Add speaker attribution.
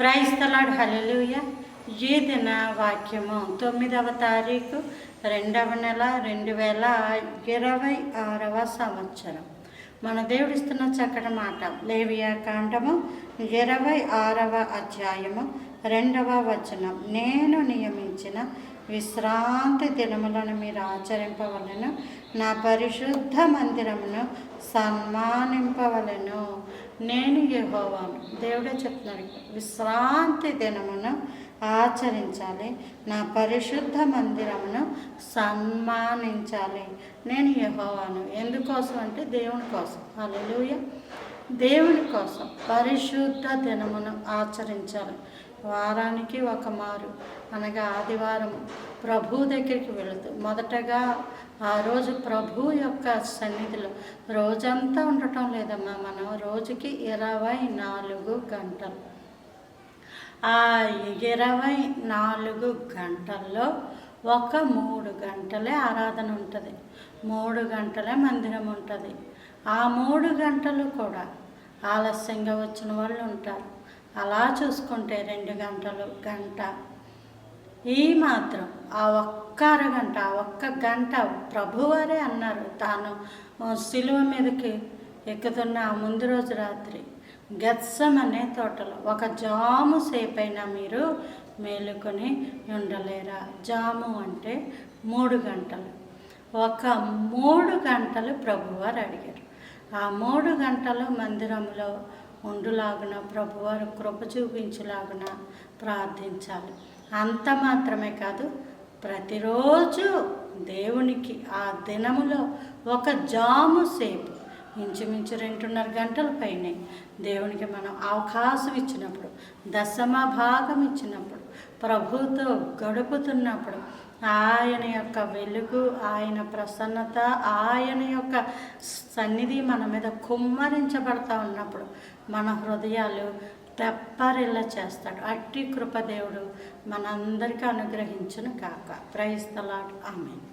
Speaker 1: Praise the lord. హల్లెలూయా. ఈ దిన వాక్యము 9వ తారీఖు 2వ నెల 2026వ సంవత్సరం. మన దేవుడిస్తున్న చక్కటి మాట లేవియా కాండము 26వ అధ్యాయము 2వ వచనం. నేను నియమించిన విశ్రాంతి దినములను మీరు ఆచరింపవలెను, నా పరిశుద్ధ మందిరమును సన్మానింపవలెను. నేను యెహోవాను. దేవుడే చెప్తున్నాడు, విశ్రాంతి దినమును ఆచరించాలి, నా పరిశుద్ధ మందిరమును సన్మానించాలి. నేను యెహోవాను. ఎందుకోసం అంటే దేవుని కోసం. హల్లెలూయా. దేవుని కోసం పరిశుద్ధ దినమును ఆచరించాలి. వారానికి ఒక మారు అనగా ఆదివారం ప్రభు దగ్గరికి వెళుతూ మొదటగా ఆ రోజు ప్రభు యొక్క సన్నిధిలో రోజంతా ఉండటం లేదమ్మా. మనం రోజుకి 24 గంటలు. ఆ 24 గంటల్లో ఒక 3 గంటలే ఆరాధన ఉంటుంది, 3 గంటలే మందిరం ఉంటుంది. ఆ 3 గంటలు కూడా ఆలస్యంగా వచ్చిన వాళ్ళు ఉంటారు. అలా చూసుకుంటే 2 గంటలు, గంట, ఈ మాత్రం ఆ ఒక్క అరగంట, ఆ ఒక్క గంట ప్రభువారే అన్నారు. తాను సిలువ మీదకి ఎక్కుతున్న ఆ ముందు రోజు రాత్రి గెత్సెమనే తోటలో ఒక జాము సేపైనా మీరు మేలుకొని ఉండలేరా? జాము అంటే 3 గంటలు. ఒక 3 గంటలు ప్రభువారు అడిగారు. ఆ 3 గంటలు మందిరంలో ఉండులాగున ప్రభువారు కృప చూపించేలాగున ప్రార్థించాలి. అంత మాత్రమే కాదు, ప్రతిరోజు దేవునికి ఆ దినములో ఒక జాము సేపు, ఇంచుమించు 2.5 గంటల పైనే దేవునికి మనం అవకాశం ఇచ్చినప్పుడు, దశమ భాగం ఇచ్చినప్పుడు, ప్రభుతో గడుపుతున్నప్పుడు, ఆయన యొక్క వెలుగు, ఆయన ప్రసన్నత, ఆయన యొక్క సన్నిధి మన మీద కుమ్మరించబడతా ఉన్నప్పుడు మన హృదయాలు తెప్పరిల్లా చేస్తాడు. అట్టి కృపదేవుడు మనందరికీ అనుగ్రహించును కాక. Praise the Lord. ఆమేన్.